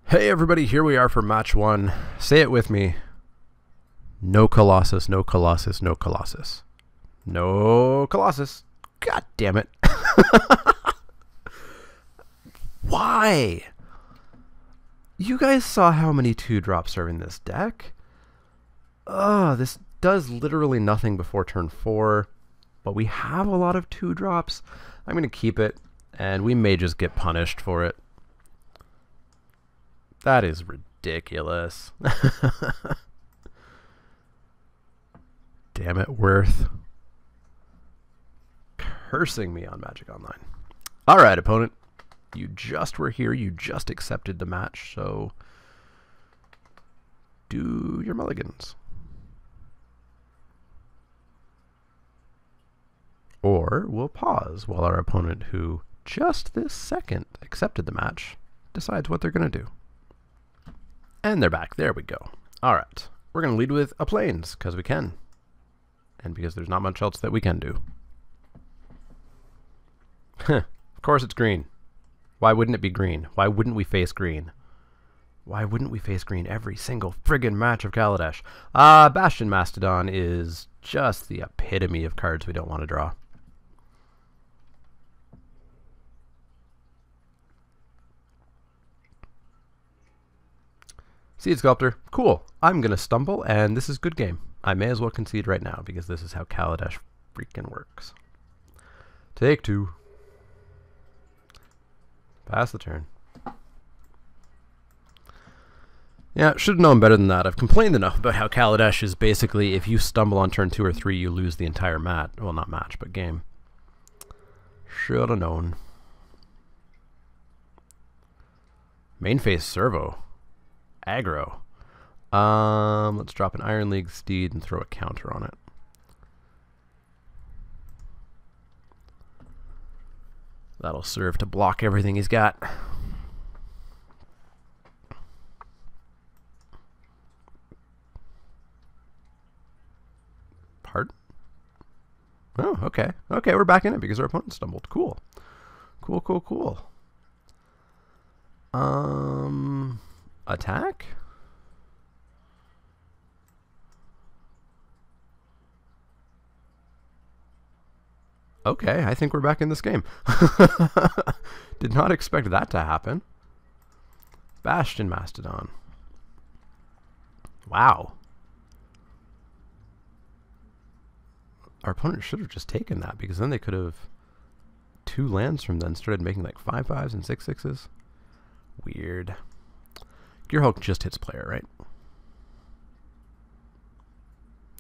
Hey everybody, here we are for match 1. Say it with me. No Colossus, no Colossus, no Colossus. No Colossus. God damn it. Why? You guys saw how many 2-drops are in this deck? This does literally nothing before turn 4, but we have a lot of 2-drops. I'm going to keep it, and we may just get punished for it. That is ridiculous. Damn it, Worth. Cursing me on Magic Online. Alright, opponent. You just were here. You just accepted the match, so do your mulligans. Or we'll pause while our opponent, who just this second accepted the match, decides what they're going to do. And they're back. There we go. Alright. We're going to lead with a Plains, because we can. And because there's not much else that we can do. Of course it's green. Why wouldn't it be green? Why wouldn't we face green? Why wouldn't we face green every single friggin' match of Kaladesh? Bastion Mastodon is just the epitome of cards we don't want to draw. Seed Sculptor, cool. I'm going to stumble, and this is good game. I may as well concede right now, because this is how Kaladesh freaking works. Take 2. Pass the turn. Yeah, should have known better than that. I've complained enough about how Kaladesh is basically, if you stumble on turn 2 or 3, you lose the entire match. Well, not match, but game. Should have known. Main phase servo. Aggro. Let's drop an Iron League Steed and throw a counter on it. That'll serve to block everything he's got. Pardon? Oh, okay. Okay, we're back in it because our opponent stumbled. Cool. Cool, cool, cool. Attack? Okay, I think we're back in this game. Did not expect that to happen. Bastion Mastodon. Wow. Our opponent should have just taken that, because then they could have 2 lands from then, started making like 5/5s and 6/6s. Weird. Gearhulk just hits player, right?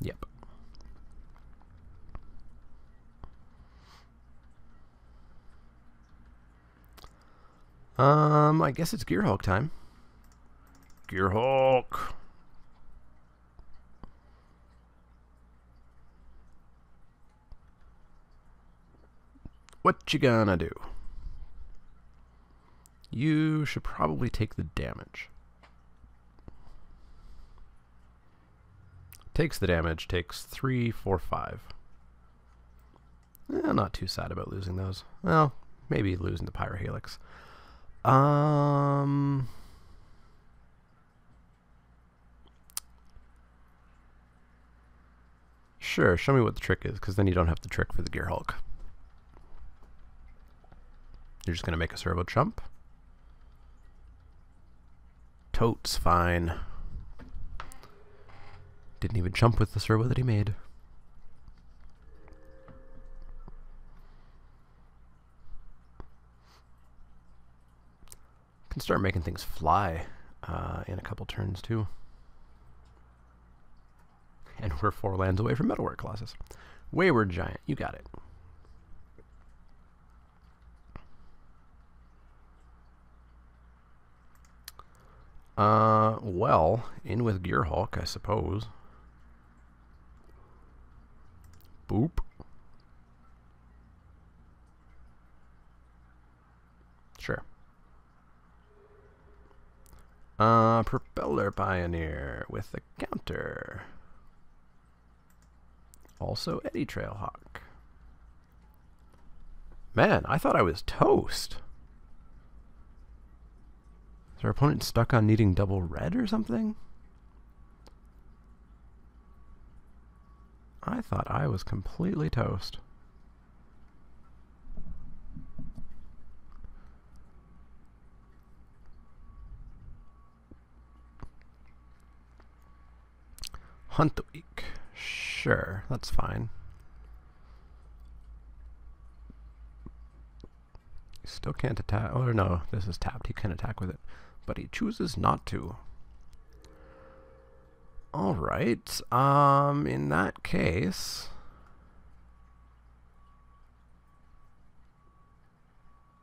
Yep. I guess it's Gearhulk time. Gearhulk. What you gonna do? You should probably take the damage. Takes the damage, takes 3, 4, 5. Not too sad about losing those. Well, maybe losing the Pyrohelix. Sure, show me what the trick is, because then you don't have the trick for the Gearhulk. You're just going to make a servo chump. Totes fine. Didn't even chump with the servo that he made. Can start making things fly in a couple turns too. And we're 4 lands away from Metalwork Colossus. Wayward Giant, you got it. Well, in with Gearhulk, I suppose. Boop. Sure. Propeller Pioneer with the counter. Also Eddy Trailhawk. Man, I thought I was toast. Is our opponent stuck on needing double red or something? I thought I was completely toast. Hunt the weak. Sure, that's fine. He still can't attack. Oh no, this is tapped. He can attack with it, but he chooses not to. All right. In that case,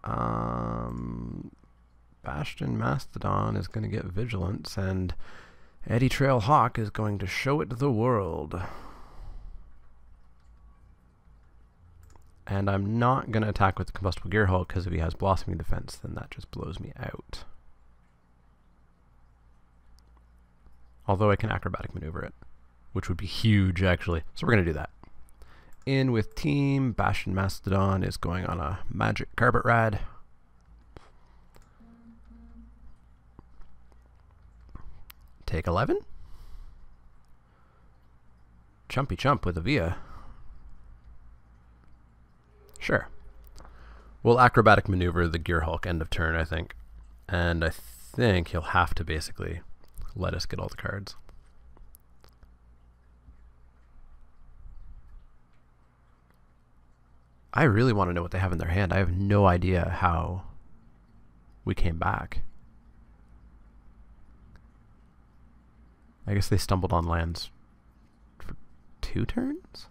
Bastion Mastodon is going to get Vigilance, and Eddie Trail Hawk is going to show it to the world. And I'm not going to attack with the Combustible Gear Hulk, because if he has Blossoming Defense, then that just blows me out. Although I can Acrobatic Maneuver it, which would be huge, actually. So we're going to do that. In with team, Bastion Mastodon is going on a Magic Carpet Ride. Take 11. Chumpy Chump with a Via. Sure. We'll Acrobatic Maneuver the Gear Hulk end of turn, I think. And I think he'll have to basically let us get all the cards. I really want to know what they have in their hand. I have no idea how we came back. I guess they stumbled on lands for 2 turns?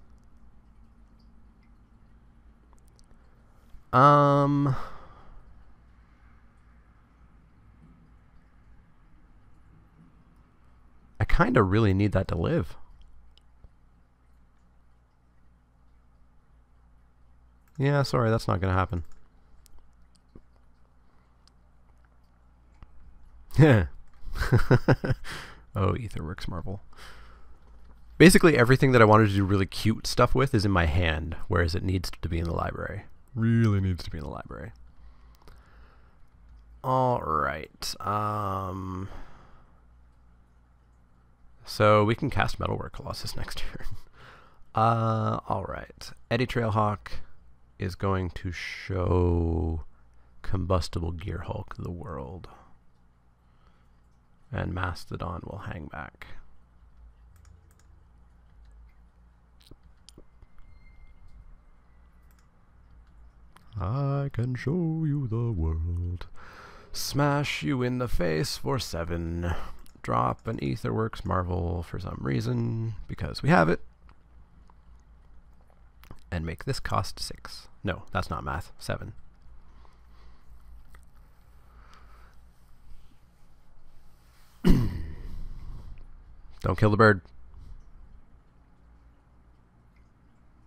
I kind of really need that to live. Yeah, sorry, that's not going to happen. Yeah. Oh, Aetherworks Marvel. Basically, everything that I wanted to do really cute stuff with is in my hand, whereas it needs to be in the library. Really needs to be in the library. All right. So we can cast Metalwork Colossus next turn. All right. Eddie Trailhawk is going to show Combustible Gear Hulk the world. And Mastodon will hang back. I can show you the world. Smash you in the face for 7. Drop an Aetherworks Marvel for some reason, because we have it. And make this cost 6. No, that's not math. 7. Don't kill the bird.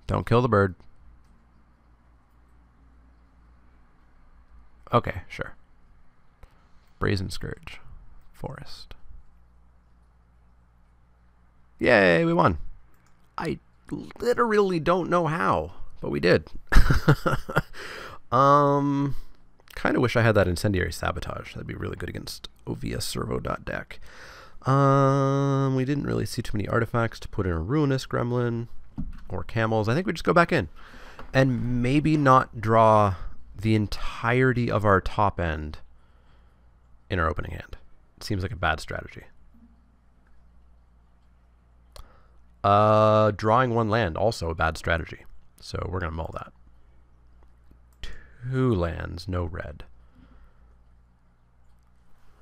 Don't kill the bird. Okay, sure. Brazen Scourge. Forest. Yay, we won. I literally don't know how, but we did. Kind of wish I had that Incendiary Sabotage. That'd be really good against Ovia Servo.deck. We didn't really see too many artifacts to put in a Ruinous Gremlin or Camels. I think we just go back in and maybe not draw the entirety of our top end in our opening hand. It seems like a bad strategy. Drawing 1 land, also a bad strategy. So we're going to mull that. 2 lands, no red.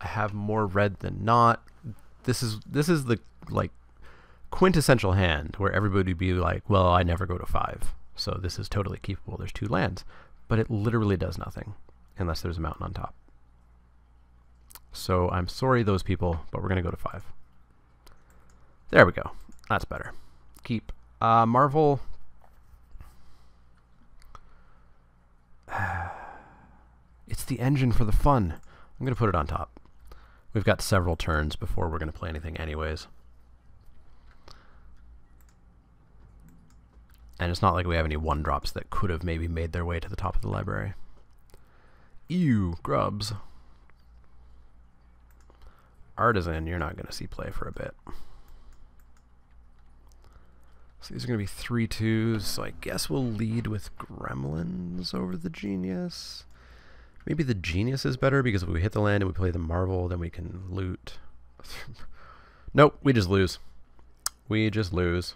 I have more red than not. This is the like quintessential hand where everybody would be like, well, I never go to 5. So this is totally keepable. There's 2 lands. But it literally does nothing unless there's a mountain on top. So I'm sorry, those people, but we're going to go to 5. There we go. That's better. Keep. Marvel. It's the engine for the fun. I'm going to put it on top. We've got several turns before we're going to play anything anyways. And it's not like we have any 1-drops that could have maybe made their way to the top of the library. Ew, grubs. Artisan, you're not going to see play for a bit. So these are going to be 3/2s, so I guess we'll lead with Gremlins over the Genius. Maybe the Genius is better, because if we hit the land and we play the Marvel, then we can loot. Nope, we just lose. We just lose.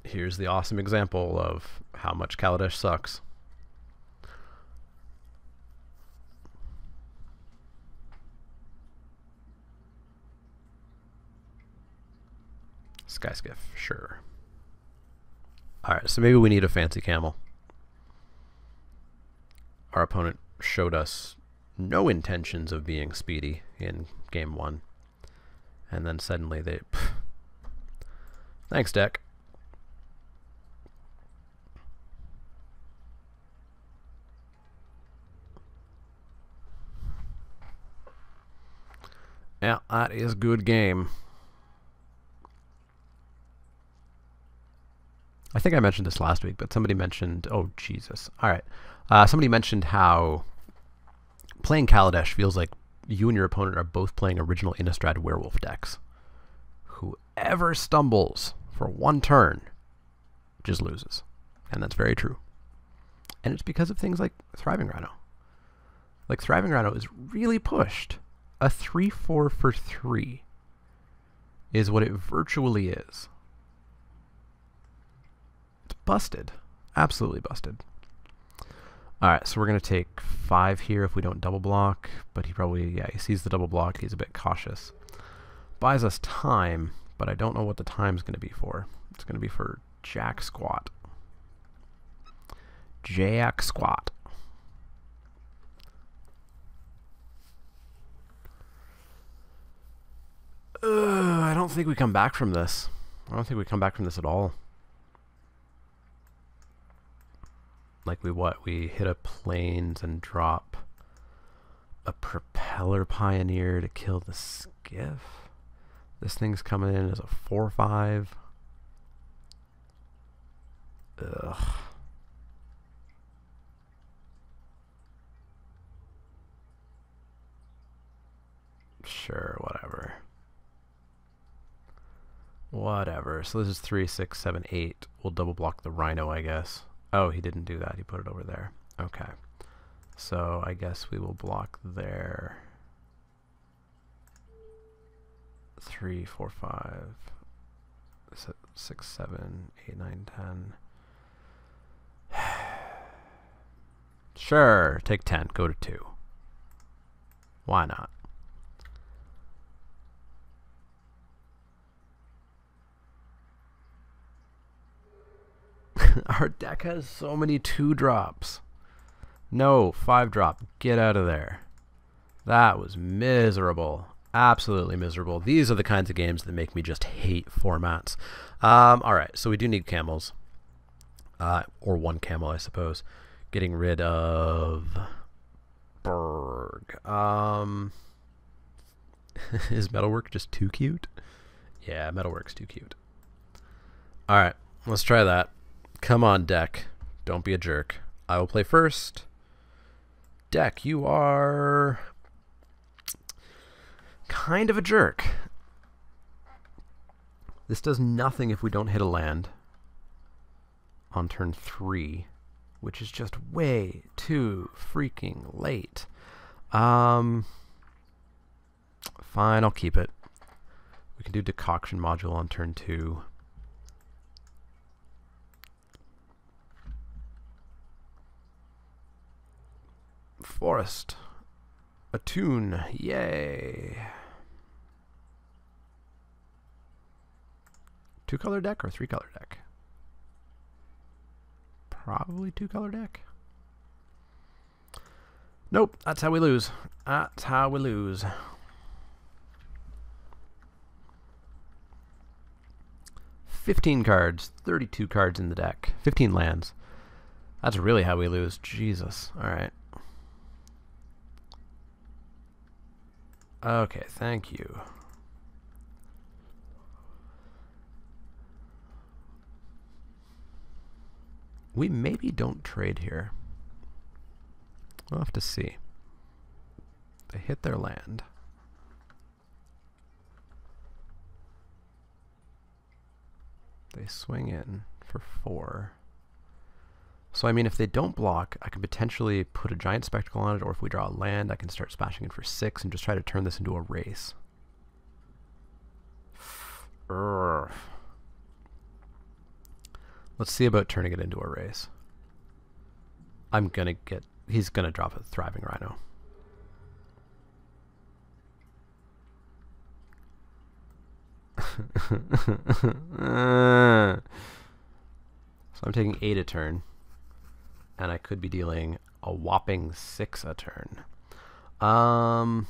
Here's the awesome example of how much Kaladesh sucks. Skyskiff, sure. Alright, so maybe we need a fancy camel. Our opponent showed us no intentions of being speedy in game 1. And then suddenly they... Thanks, deck. Yeah, that is good game. I think I mentioned this last week, but somebody mentioned... Oh, Jesus. Alright. Somebody mentioned how playing Kaladesh feels like you and your opponent are both playing original Innistrad werewolf decks. Whoever stumbles for one turn just loses. And that's very true. And it's because of things like Thriving Rhino. Like, Thriving Rhino is really pushed. A 3/4 for 3 is what it virtually is. It's busted. Absolutely busted. Alright, so we're going to take 5 here if we don't double block, but he probably, yeah, he sees the double block, he's a bit cautious. Buys us time, but I don't know what the time's going to be for. It's going to be for Jack Squat. Jack Squat. I don't think we come back from this. I don't think we come back from this at all. Like we hit a plains and drop a Propeller Pioneer to kill the Skiff. This thing's coming in as a 4/5. Ugh. Sure, whatever. Whatever. So this is 3, 6, 7, 8. We'll double block the Rhino, I guess. Oh, he didn't do that. He put it over there. Okay. So I guess we will block there. 3, 4, 5, 6, 7, 8, 9, 10. Sure. Take 10. Go to 2. Why not? Our deck has so many 2-drops. No, 5-drop. Get out of there. That was miserable. Absolutely miserable. These are the kinds of games that make me just hate formats. Alright, so we do need camels. Or 1 camel, I suppose. Getting rid of... Berg. Is Metalwork just too cute? Yeah, Metalwork's too cute. Alright, let's try that. Come on, deck. Don't be a jerk. I will play first. Deck, you are kind of a jerk. This does nothing if we don't hit a land on turn 3, which is just way too freaking late. Fine, I'll keep it. We can do Decoction Module on turn 2. Forest. Attune. Yay. 2-color deck or 3-color deck? Probably 2-color deck. Nope, that's how we lose. That's how we lose. $15 cards, 32 cards in the deck, 15 lands. That's really how we lose. Jesus. Alright. Okay, thank you. We maybe don't trade here. We'll have to see. They hit their land. They swing in for 4. So, I mean, if they don't block, I can potentially put a giant spectacle on it, or if we draw a land, I can start smashing it for 6 and just try to turn this into a race. Urgh. Let's see about turning it into a race. I'm gonna get... He's gonna drop a Thriving Rhino. So I'm taking 8 a turn. And I could be dealing a whopping 6 a turn. I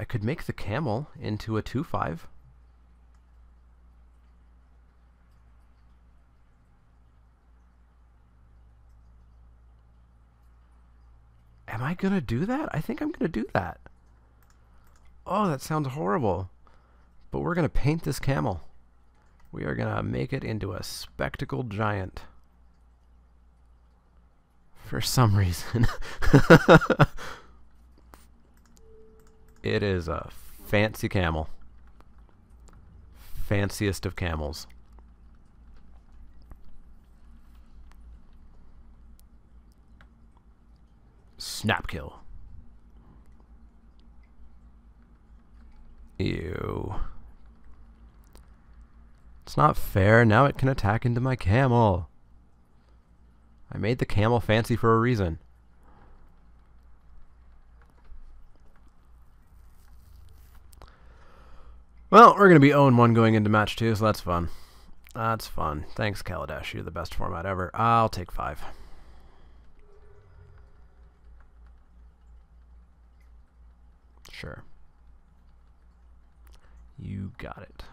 could make the camel into a 2/5. Am I gonna do that? I think I'm gonna do that. Oh, that sounds horrible. But we're gonna paint this camel. We are gonna make it into a spectacled giant. For some reason. It is a fancy camel. Fanciest of camels. Snap kill. Ew. It's not fair. Now it can attack into my camel. I made the camel fancy for a reason. Well, we're going to be 0-1 going into match 2, so that's fun. That's fun. Thanks, Kaladesh. You're the best format ever. I'll take 5. Sure. You got it.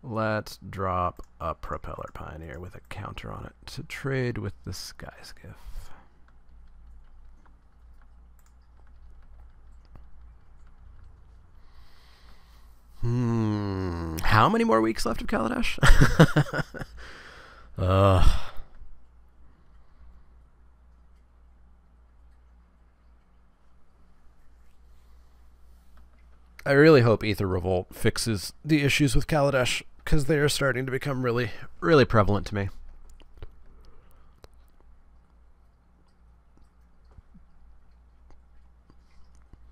Let's drop a Propeller Pioneer with a counter on it to trade with the Sky Skiff. How many more weeks left of Kaladesh? I really hope Aether Revolt fixes the issues with Kaladesh, because they are starting to become really, really prevalent to me.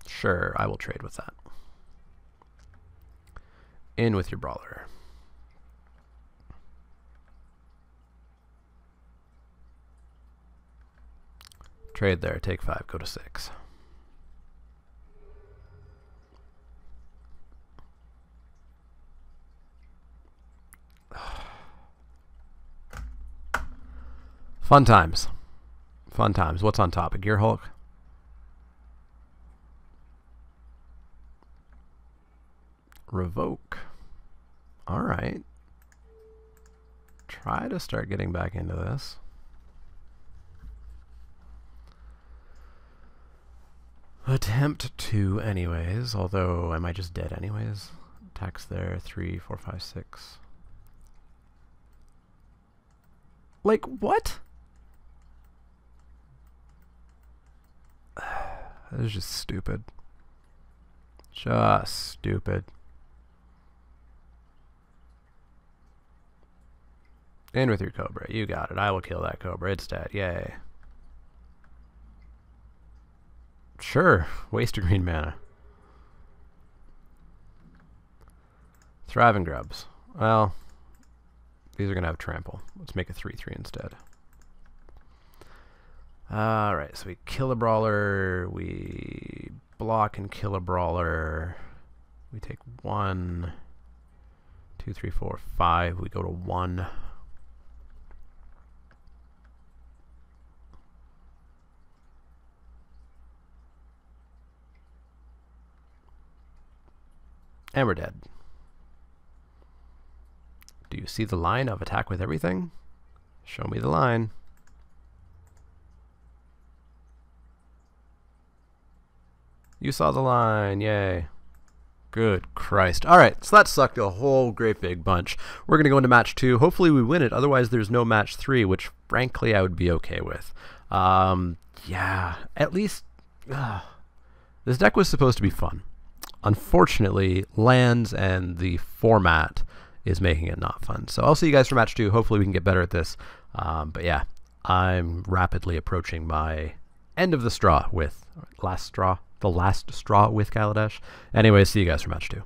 Sure, I will trade with that. In with your Brawler. Trade there, take 5, go to 6. Fun times. Fun times. What's on top? A Gear Hulk? Revoke. Alright. Try to start getting back into this. Attempt to anyways, although I might just dead anyways. Attacks there, 3, 4, 5, 6. Like, what? That is just stupid. Just stupid. In with your Cobra. You got it. I will kill that Cobra. It's dead. Yay. Sure. Waste a green mana. Thriving Grubs. Well, these are going to have trample. Let's make a 3/3 instead. Alright, so we kill a Brawler, we block and kill a Brawler, we take 1, 2, 3, 4, 5, we go to 1. And we're dead. Do you see the line of attack with everything? Show me the line. You saw the line, yay. Good Christ. Alright, so that sucked a whole great big bunch. We're going to go into match 2. Hopefully we win it, otherwise there's no match 3, which frankly I would be okay with. Yeah, at least this deck was supposed to be fun. Unfortunately, lands and the format is making it not fun. So I'll see you guys for match 2. Hopefully we can get better at this. But yeah, I'm rapidly approaching my end of the straw with the last straw with Kaladesh. Anyway, see you guys for match 2.